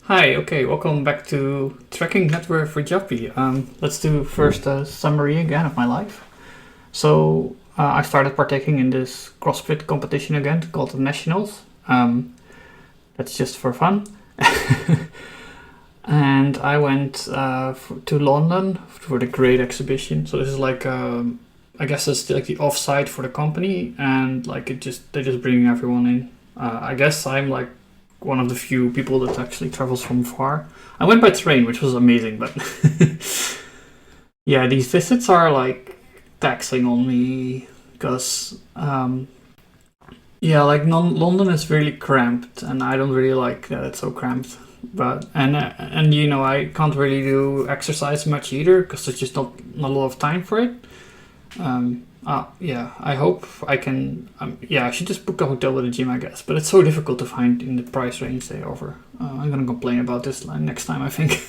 Hi, okay, welcome back to Tracking Networth for Jappie. Let's do first a summary again of my life. So, I started partaking in this CrossFit competition again called the Nationals. That's just for fun. And I went to London for the Great Exhibition. So this is like, I guess it's like the offsite for the company, and like they just bring everyone in. I guess I'm like one of the few people that actually travels from far. I went by train, which was amazing, but yeah, these visits are like taxing on me because yeah, like London is really cramped, and I don't really like that it's so cramped. But and you know I can't really do exercise much either because there's just not a lot of time for it. Yeah, I hope I can. Yeah, I should just book a hotel with a gym, I guess. But it's so difficult to find in the price range they offer. I'm gonna complain about this next time, I think.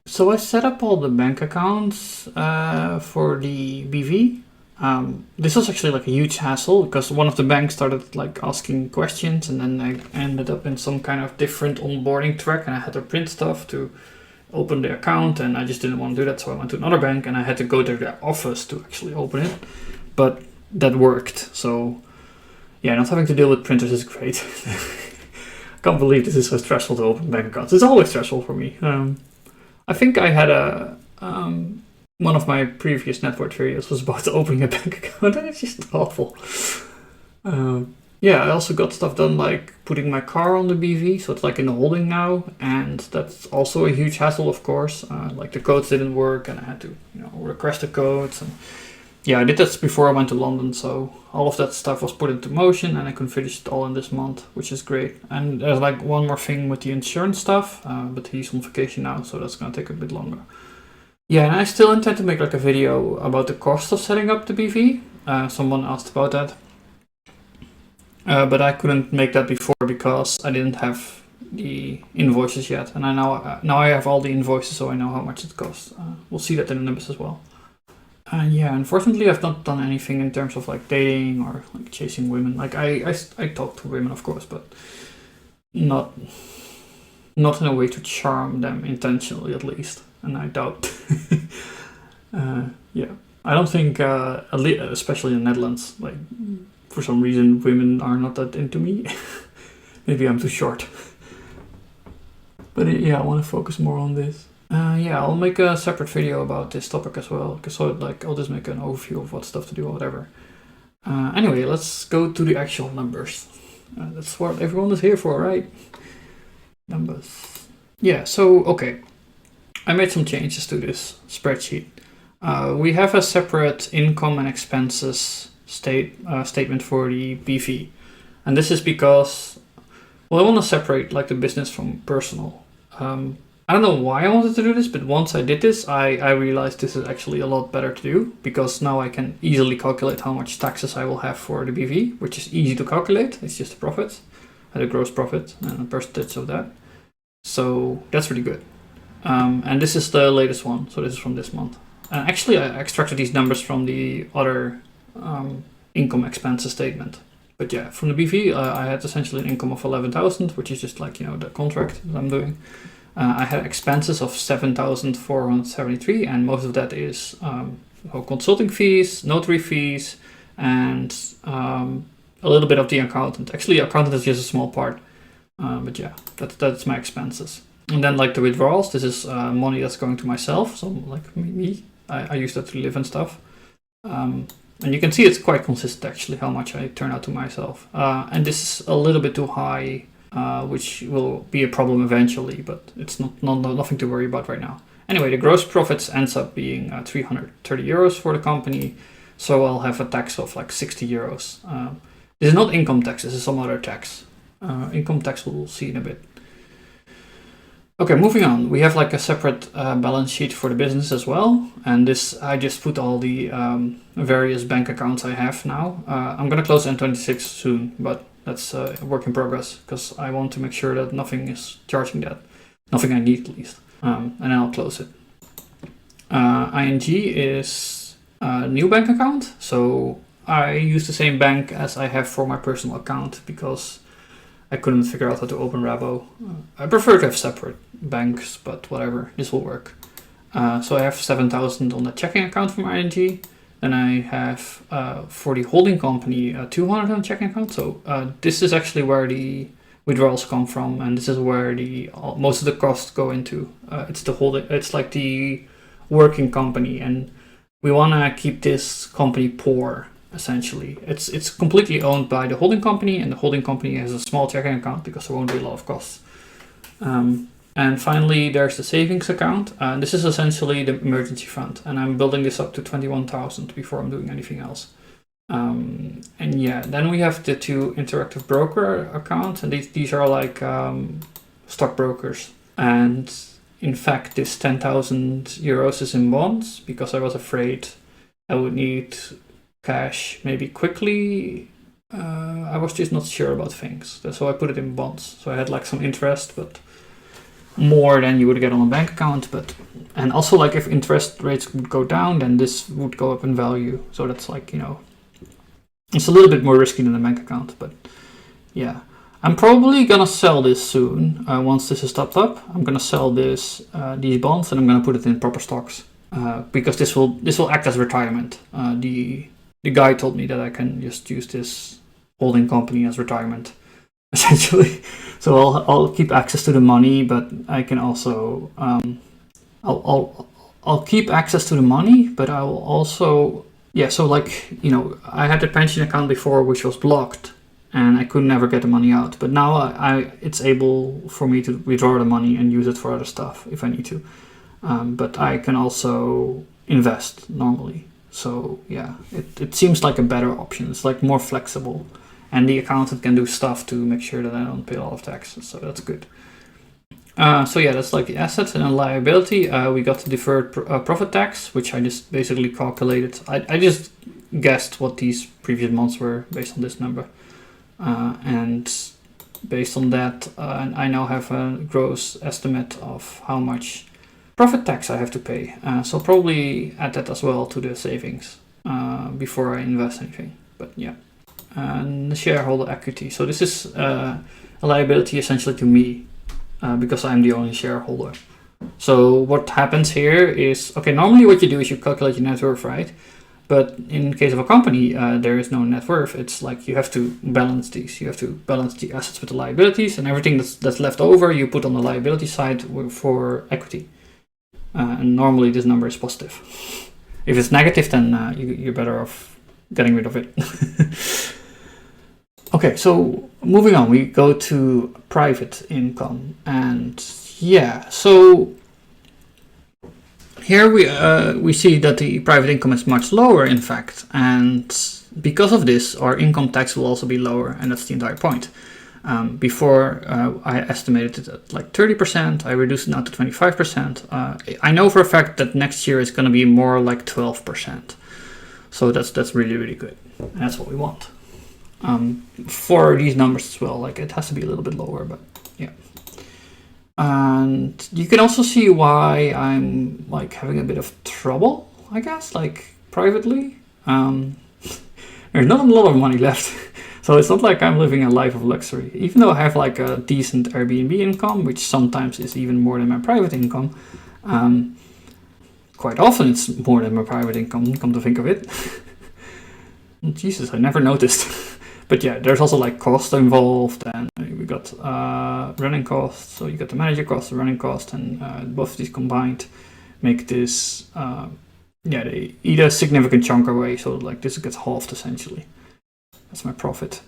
So I set up all the bank accounts for the BV. This was actually like a huge hassle because one of the banks started like asking questions, and then I ended up in some kind of different onboarding track, and I had to print stuff to open the account, and I just didn't want to do that, so I went to another bank and I had to go to their office to actually open it. But that worked, so yeah, not having to deal with printers is great. I can't believe this is so stressful to open bank accounts. It's always stressful for me. I think I had one of my previous Networth videos was about opening a bank account, and it's just awful. Yeah, I also got stuff done like putting my car on the BV, so it's like in the holding now, and that's also a huge hassle, of course. Like the codes didn't work, and I had to, request the codes, and yeah, I did that before I went to London, so all of that stuff was put into motion, and I can finish it all in this month, which is great. And there's like one more thing with the insurance stuff, but he's on vacation now, so that's gonna take a bit longer. Yeah, and I still intend to make like a video about the cost of setting up the BV. Someone asked about that. But I couldn't make that before because I didn't have the invoices yet, and now I have all the invoices, so I know how much it costs. We'll see that in the numbers as well. Yeah, unfortunately, I've not done anything in terms of like dating or like chasing women. Like I talk to women, of course, but not in a way to charm them intentionally, at least. And I doubt. Yeah, I don't think, especially in the Netherlands, like. For some reason, women are not that into me. Maybe I'm too short. But yeah, I want to focus more on this. Yeah, I'll make a separate video about this topic as well. So I'll just make an overview of what stuff to do or whatever. Anyway, let's go to the actual numbers. That's what everyone is here for, right? Numbers. Yeah, so, okay. I made some changes to this spreadsheet. We have a separate income and expenses statement for the BV, and this is because, well, I want to separate like the business from personal. I don't know why I wanted to do this, but once I did this, I realized this is actually a lot better to do, because now I can easily calculate how much taxes I will have for the BV, which is easy to calculate. It's just the profit, the gross profit, and a percentage of that. So that's really good. And this is the latest one, so this is from this month. Actually, I extracted these numbers from the other income expenses statement. But yeah, from the BV, I had essentially an income of 11,000, which is just like, the contract that I'm doing. I had expenses of 7,473, and most of that is consulting fees, notary fees, and a little bit of the accountant. Actually, accountant is just a small part. But yeah, that's my expenses. And then like the withdrawals, this is money that's going to myself. So like me, I use that to live and stuff. And you can see it's quite consistent actually how much I turn out to myself. And this is a little bit too high, which will be a problem eventually, but it's nothing to worry about right now. Anyway, the gross profits ends up being 330 euros for the company, so I'll have a tax of like 60 euros. This is not income tax, this is some other tax. Income tax we'll see in a bit. Okay, moving on. We have like a separate balance sheet for the business as well. And this, I just put all the various bank accounts I have now. I'm gonna close N26 soon, but that's a work in progress because I want to make sure that nothing is charging that. Nothing I need, at least. And then I'll close it. ING is a new bank account. So I use the same bank as I have for my personal account because I couldn't figure out how to open Rabo. I prefer to have separate banks, but whatever, this will work. So I have 7,000 on the checking account from ING. Then I have for the holding company 200 on the checking account. So this is actually where the withdrawals come from, and this is where most of the costs go into. It's like the working company, and we want to keep this company poor. Essentially, it's completely owned by the holding company, and the holding company has a small checking account because there won't be a lot of costs. And finally, there's the savings account. This is essentially the emergency fund, and I'm building this up to 21,000 before I'm doing anything else. And yeah, then we have the 2 interactive broker accounts, and these are like stockbrokers. And in fact, this 10,000 euros is in bonds because I was afraid I would need cash maybe quickly. I was just not sure about things, so I put it in bonds. So I had like some interest, but more than you would get on a bank account. And also, like, if interest rates would go down, then this would go up in value. So that's like, it's a little bit more risky than a bank account. But yeah, I'm probably gonna sell this soon. Once this is topped up, I'm gonna sell these bonds, and I'm gonna put it in proper stocks because this will act as retirement. The guy told me that I can just use this holding company as retirement, essentially. So I'll keep access to the money, but I can also I'll keep access to the money, but I will also So like I had a pension account before which was blocked, and I could never get the money out. But now it's able for me to withdraw the money and use it for other stuff if I need to. But I can also invest normally. So yeah, it seems like a better option. It's like more flexible, and the accountant can do stuff to make sure that I don't pay a lot of taxes. So that's good. So yeah, that's like the assets, and then liability. We got the deferred profit tax, which I just basically calculated. I just guessed what these previous months were based on this number, and based on that, I now have a gross estimate of how much profit tax I have to pay. So probably add that as well to the savings before I invest anything. But yeah, and the shareholder equity. So this is a liability essentially to me because I'm the only shareholder. So what happens here is, okay, normally what you do is you calculate your net worth, right? But in case of a company, there is no net worth. It's like you have to balance these. You have to balance the assets with the liabilities, and everything that's left over you put on the liability side for equity. And normally this number is positive. If it's negative, then you're better off getting rid of it. Okay, so moving on, we go to private income, and yeah, so here we see that the private income is much lower, in fact, and because of this, our income tax will also be lower, and that's the entire point. Before I estimated it at like 30%, I reduced it now to 25%. I know for a fact that next year is going to be more like 12%. So that's really, really good. And that's what we want. For these numbers as well, like it has to be a little bit lower, but yeah. And you can also see why I'm like having a bit of trouble, I guess, like privately. There's not a lot of money left. So it's not like I'm living a life of luxury. Even though I have like a decent Airbnb income, which sometimes is even more than my private income. Quite often it's more than my private income, come to think of it. Jesus, I never noticed. But yeah, there's also like cost involved, and we got running costs. So you got the manager cost, the running cost, and both of these combined make this, they eat a significant chunk away. So like this gets halved essentially. That's my profit.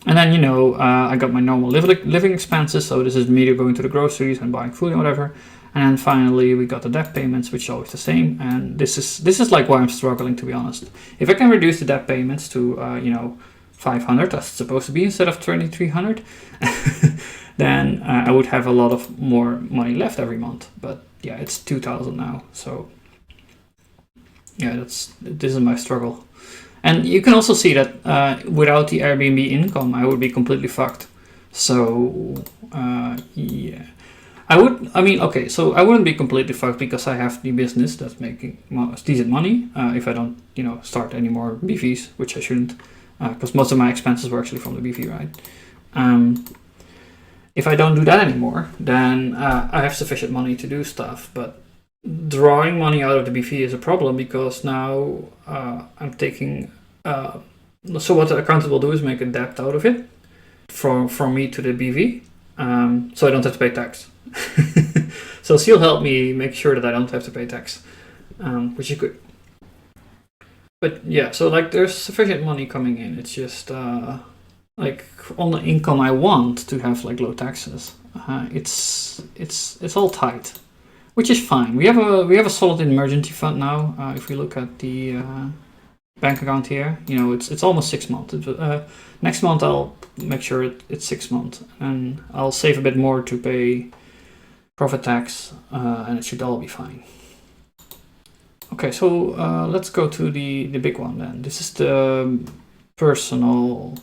And then, I got my normal living expenses. So this is me going to the groceries and buying food and whatever. And then finally, we got the debt payments, which is always the same. And this is like why I'm struggling, to be honest. If I can reduce the debt payments to, 500, that's supposed to be, instead of 2,300, then I would have a lot of more money left every month. But yeah, it's 2,000 now. So yeah, this is my struggle. And you can also see that without the Airbnb income, I would be completely fucked. So yeah. I wouldn't be completely fucked because I have the business that's making decent money. If I don't, start any more BVs, which I shouldn't, because most of my expenses were actually from the BV, right? If I don't do that anymore, then I have sufficient money to do stuff. But drawing money out of the BV is a problem because now I'm taking. So what the accountant will do is make a debt out of it from me to the BV, so I don't have to pay tax. So she'll help me make sure that I don't have to pay tax, which is good. But yeah, so like there's sufficient money coming in. It's just like on the income I want to have like low taxes. It's all tight, which is fine. We have a solid emergency fund now. If we look at the bank account here, it's almost 6 months. Next month I'll make sure it's 6 months, and I'll save a bit more to pay profit tax, and it should all be fine. Okay, so let's go to the big one then. This is the personal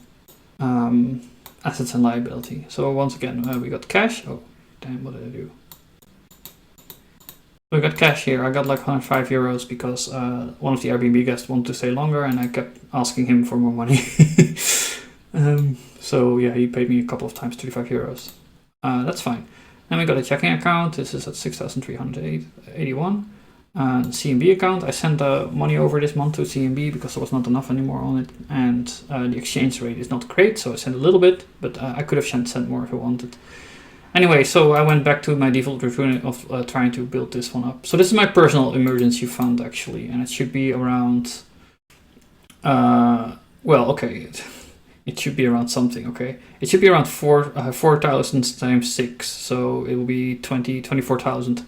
assets and liability. So once again, we got cash. Oh, damn, what did I do? We got cash here. I got like 105 euros because one of the Airbnb guests wanted to stay longer, and I kept asking him for more money. So yeah, he paid me a couple of times 35 euros. That's fine. Then we got a checking account. This is at 6,381. CMB account. I sent the money over this month to CMB because there was not enough anymore on it, and the exchange rate is not great, so I sent a little bit, but I could have sent more if I wanted. Anyway, so I went back to my default routine of trying to build this one up. So this is my personal emergency fund actually, and it should be around, it should be around something, okay? It should be around 4,000 times 6, so it will be 24,000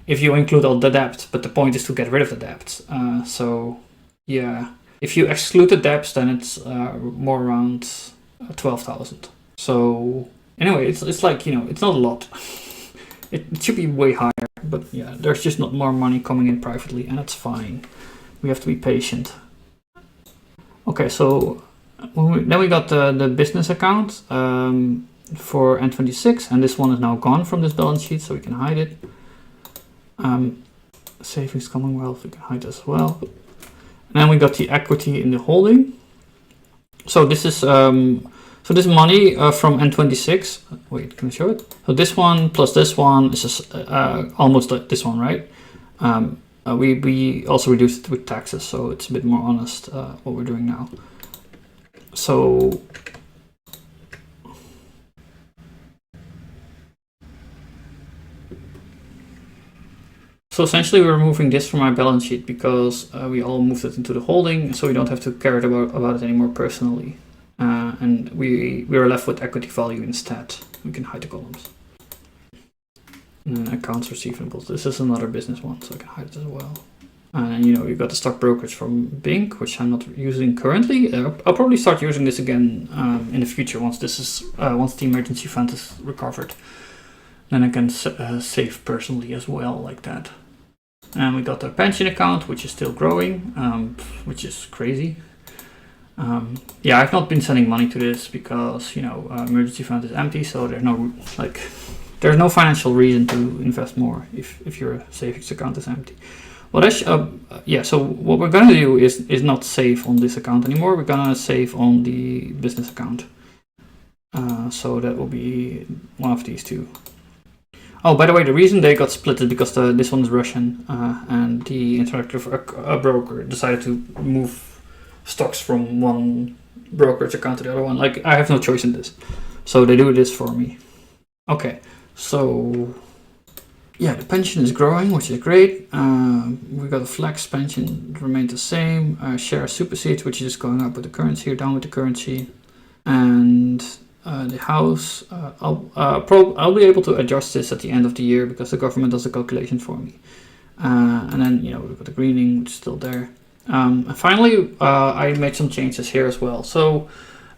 if you include all the debt, but the point is to get rid of the debt. So yeah, if you exclude the debts, then it's more around 12,000. So anyway, it's like, it's not a lot. It should be way higher, but yeah, there's just not more money coming in privately, and that's fine. We have to be patient. Okay, so then we got the business account for N26, and this one is now gone from this balance sheet, so we can hide it. Savings Commonwealth, we can hide as well. And then we got the equity in the holding. So this is so this money from N26. Wait, can I show it? So this one plus this one is just, almost like this one, right? We also reduced it with taxes, so it's a bit more honest what we're doing now. So essentially we're removing this from my balance sheet because we all moved it into the holding, so we don't have to care about it anymore personally. And we are left with equity value instead. We can hide the columns. And then accounts receivables. This is another business one, so I can hide it as well. And you got the stock brokerage from Bink, which I'm not using currently. I'll probably start using this again in the future once the emergency fund is recovered. Then I can save personally as well, like that. And we got the pension account, which is still growing, which is crazy. Yeah, I've not been sending money to this because emergency fund is empty, so there's no financial reason to invest more if your savings account is empty. So what we're gonna do is not save on this account anymore. We're gonna save on the business account. So that will be one of these two. Oh, by the way, the reason they got split is because this one is Russian, and the interactive broker decided to move stocks from one brokerage account to the other one. Like, I have no choice in this, so they do this for me. Okay, so yeah, the pension is growing, which is great. We got a flex pension remained the same. Share supersedes, which is going up with the currency or down with the currency, and the house. I'll be able to adjust this at the end of the year because the government does the calculation for me. And then we've got the greening, which is still there. And finally, I made some changes here as well. So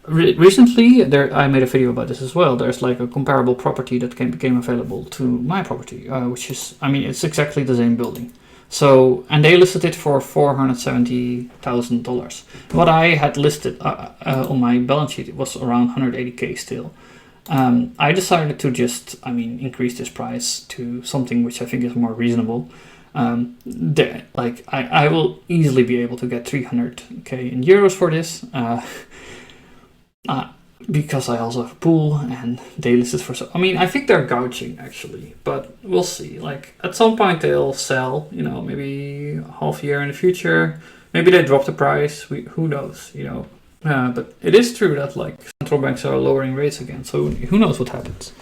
recently, I made a video about this as well. There's like a comparable property that became available to my property, which is, it's exactly the same building. So, and they listed it for $470,000. What I had listed on my balance sheet, it was around 180K still. I decided to just, increase this price to something which I think is more reasonable. I will easily be able to get 300K in euros for this. because I also have a pool and they listed for so. I mean, I think they're gouging actually, but we'll see. Like at some point they'll sell. You know, maybe half a year in the future. Maybe they drop the price. Who knows? You know. But it is true that like central banks are lowering rates again. So who knows what happens?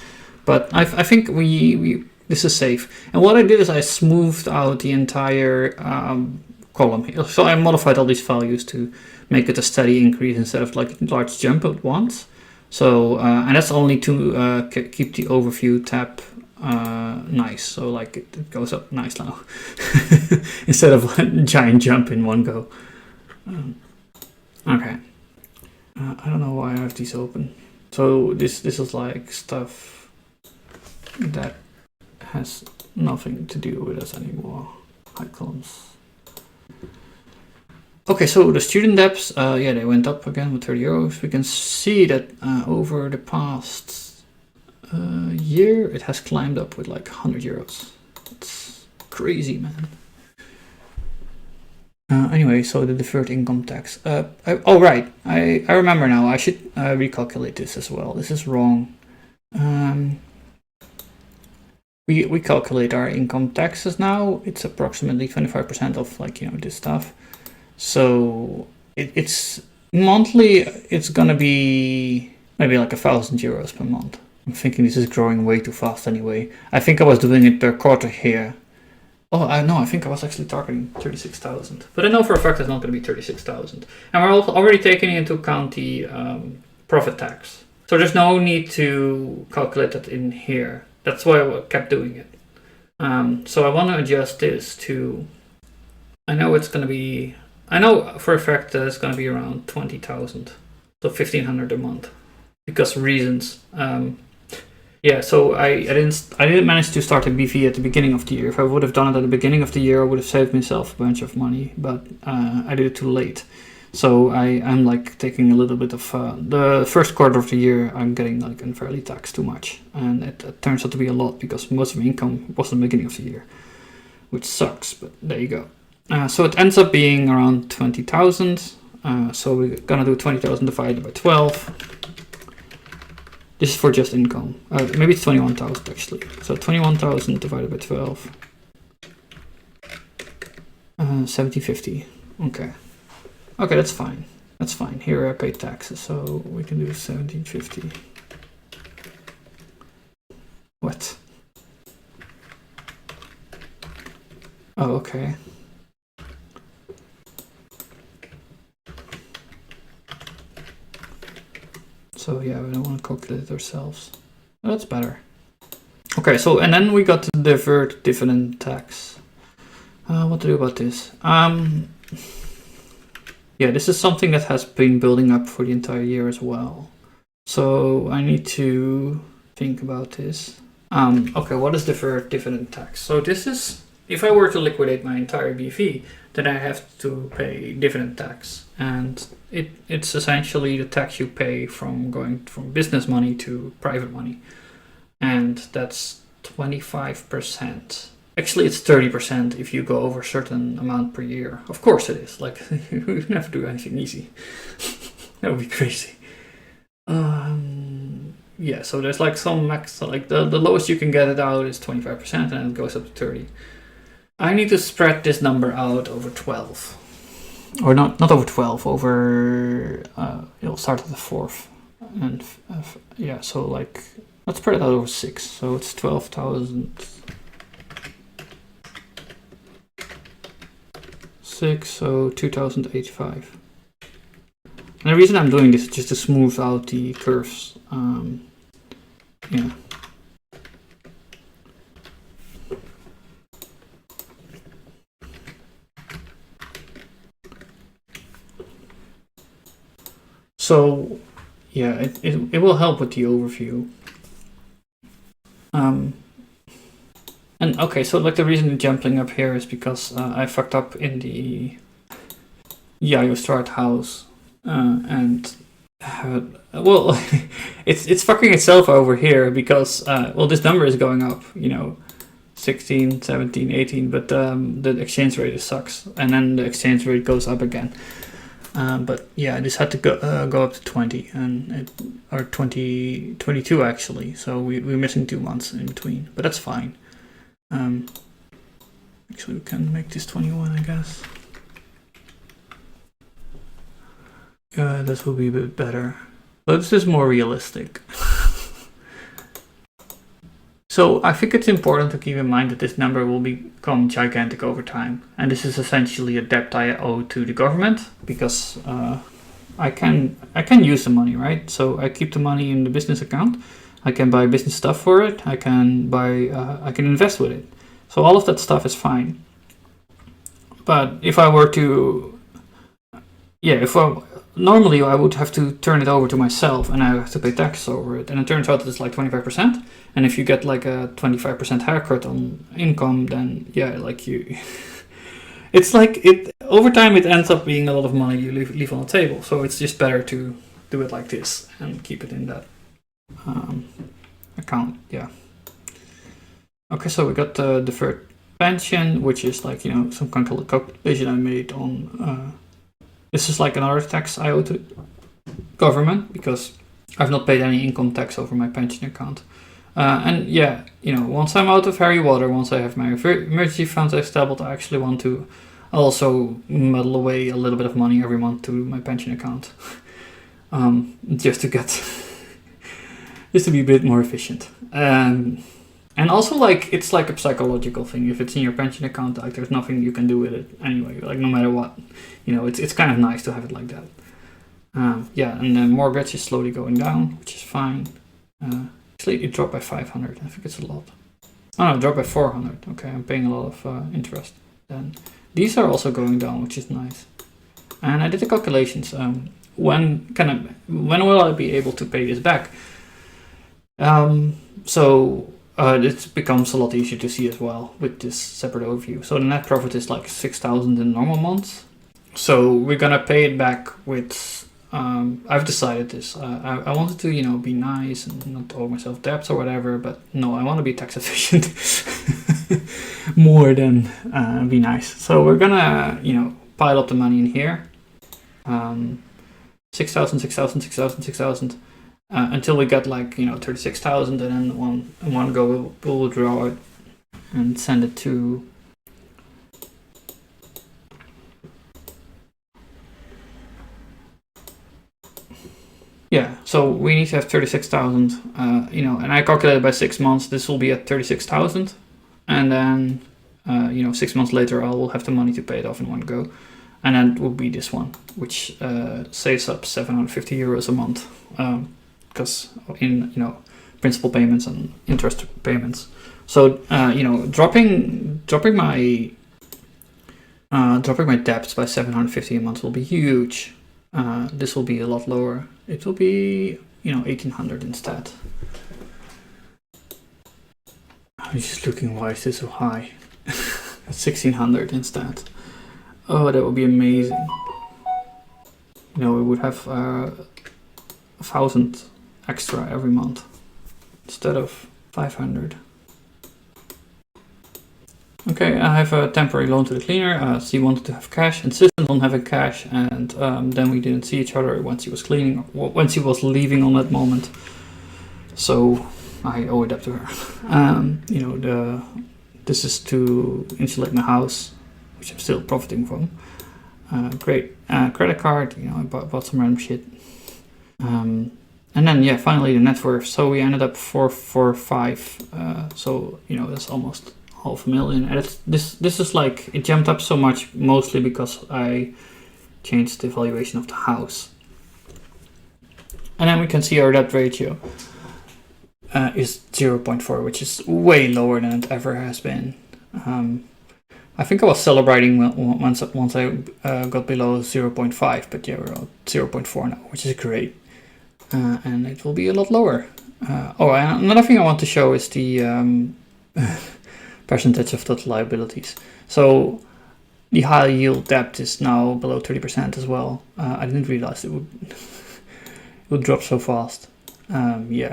But I think we this is safe. And what I did is I smoothed out the entire column here. So I modified all these values to make it a steady increase instead of like a large jump at once. So and that's only to keep the overview tab nice. So like it goes up nice now instead of a giant jump in one go. Okay. I don't know why I have these open. So this is like stuff that has nothing to do with us anymore. High columns. Okay, so the student debts, yeah, they went up again with 30 euros. We can see that over the past year, it has climbed up with like 100 euros. It's crazy, man. Anyway, so the deferred income tax. Oh, right. I remember now. I should recalculate this as well. This is wrong. We calculate our income taxes now. It's approximately 25% of like, you know, this stuff. So it's monthly. It's gonna be maybe like 1,000 euros per month. I'm thinking this is growing way too fast anyway. I think I was doing it per quarter here. Oh, I know. I think I was actually targeting 36,000, but I know for a fact it's not going to be 36,000. And we're already taking into account the profit tax, so there's no need to calculate that in here. That's why I kept doing it. So I want to adjust this to. I know it's going to be. I know for a fact that it's going to be around 20,000, so 1,500 a month, because reasons. Yeah, so I didn't manage to start a BV at the beginning of the year. If I would have done it at the beginning of the year, I would have saved myself a bunch of money, but I did it too late. So I'm like taking a little bit of the first quarter of the year. I'm getting like unfairly taxed too much, and it turns out to be a lot because most of my income was in the beginning of the year, which sucks. But there you go. So it ends up being around 20,000. So we're gonna do 20,000 divided by 12. This is for just income. Maybe it's 21,000 actually. So 21,000 divided by 12. 1750. Okay. Okay, that's fine. That's fine. Here I pay taxes, so we can do 1750. What? Oh, okay. So yeah, we don't want to calculate it ourselves. Oh, that's better. Okay, so and then we got the deferred dividend tax. What to do about this? Yeah, this is something that has been building up for the entire year as well. So I need to think about this. Okay, what is deferred dividend tax? So this is, if I were to liquidate my entire BV, then I have to pay dividend tax. And it's essentially the tax you pay from going from business money to private money. And that's 25%. Actually, it's 30% if you go over a certain amount per year. Of course it is. Like, you never do anything easy. That would be crazy. Yeah, so there's like some max, like the lowest you can get it out is 25% and then it goes up to 30. I need to spread this number out over 12. Or not over 12, over, it'll start at the 4th. And yeah, so like, let's spread it out over 6. So it's 12,000. 6, so 2,085. And the reason I'm doing this is just to smooth out the curves. Yeah. So, yeah, it will help with the overview. And okay, so like the reason it's jumping up here is because I fucked up in the start house, and well, it's fucking itself over here because well, this number is going up, you know, 16, 17, 18, but the exchange rate sucks, and then the exchange rate goes up again. But yeah, this had to go up to 20 or 22 actually. So we're missing 2 months in between, but that's fine. Actually, we can make this 21, I guess. This will be a bit better, but this is more realistic. So I think it's important to keep in mind that this number will become gigantic over time. And this is essentially a debt I owe to the government because I can use the money, right? So I keep the money in the business account. I can buy business stuff for it. I can invest with it. So all of that stuff is fine. But if I were to, normally I would have to turn it over to myself and I have to pay tax over it. And it turns out that it's like 25%. And if you get like a 25% haircut on income, then yeah, like you, it's like over time it ends up being a lot of money you leave on the table. So it's just better to do it like this and keep it in that account. Yeah. Okay, so we got the deferred pension, which is like, some kind of calculation I made on, this is like another tax I owe to government because I've not paid any income tax over my pension account. And yeah, once I'm out of hairy water, once I have my emergency funds established, I actually want to also muddle away a little bit of money every month to my pension account. Just to be a bit more efficient. And also, like, it's like a psychological thing. If it's in your pension account, like, there's nothing you can do with it anyway. Like, no matter what, it's kind of nice to have it like that. Yeah, and the mortgage is slowly going down, which is fine. Actually, it dropped by 500. I think it's a lot. Oh no, it dropped by 400. Okay, I'm paying a lot of interest. Then these are also going down, which is nice. And I did the calculations. When will I be able to pay this back? So it becomes a lot easier to see as well with this separate overview. So the net profit is like 6,000 in normal months. So we're gonna pay it back with. I've decided this. I wanted to, be nice and not owe myself debts or whatever, but no, I want to be tax efficient more than be nice. So we're gonna, pile up the money in here. 6,000, 6,000, 6,000, 6,000, until we get like, 36,000, and then one go we'll withdraw it and send it to. Yeah, so we need to have 36,000, and I calculated by 6 months, this will be at 36,000. And then, 6 months later, I will have the money to pay it off in one go. And then it will be this one, which saves up 750 euros a month, because in, principal payments and interest payments. So, dropping my debts by 750 a month will be huge. This will be a lot lower. It will be, 1,800 instead. I'm just looking, why is this so high? 1,600 instead. Oh, that would be amazing. We would have 1,000 extra every month instead of 500. Okay, I have a temporary loan to the cleaner. She wanted to have cash, insisted on having cash, and then we didn't see each other once he was cleaning, when she was leaving on that moment. So I owe it up to her. This is to insulate my house, which I'm still profiting from. Great credit card. I bought some random shit. And then finally the net worth. So we ended up 445. So that's almost 500,000, and this is like, it jumped up so much mostly because I changed the valuation of the house. And then we can see our debt ratio is 0.4, which is way lower than it ever has been. I think I was celebrating once I got below 0.5, but yeah, we're at 0.4 now, which is great. And it will be a lot lower. And another thing I want to show is the percentage of total liabilities. So the high yield debt is now below 30% as well. I didn't realize it would drop so fast.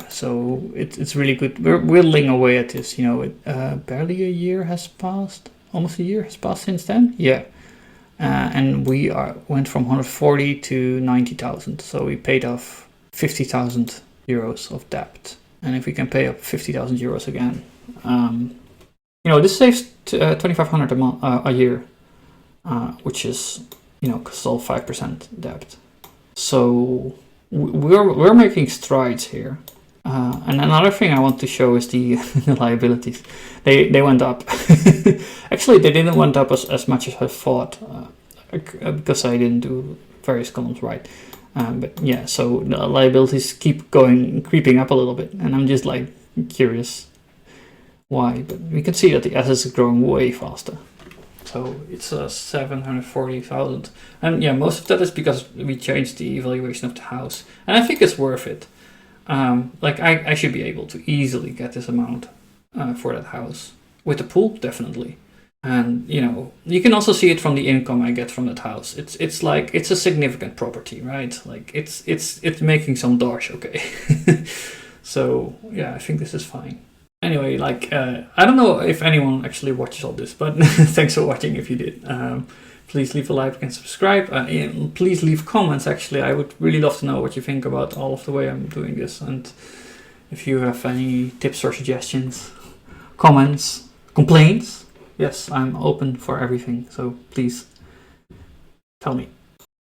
So it's really good. We're whittling away at this. Barely a year has passed. Almost a year has passed since then. Yeah, and we went from 140 to 90,000. So we paid off 50,000 euros of debt. And if we can pay up 50,000 euros again, this saves 2,500 a year, which is, because it's all 5% debt. So we're making strides here. And another thing I want to show is the liabilities. They went up. Actually, they didn't went up as much as I thought, because I didn't do various columns right. But yeah, so the liabilities keep creeping up a little bit, and I'm just like curious why. But we can see that the assets are growing way faster. So it's 740,000, and yeah, most of that is because we changed the evaluation of the house, and I think it's worth it. I should be able to easily get this amount for that house. With the pool, definitely. And you can also see it from the income I get from that house. It's like it's a significant property, right? Like it's making some dosh, okay. So yeah, I think this is fine. Anyway, I don't know if anyone actually watches all this, but thanks for watching if you did. Please leave a like and subscribe. And please leave comments, actually. I would really love to know what you think about all of the way I'm doing this. And if you have any tips or suggestions, comments, complaints, yes, I'm open for everything. So please tell me.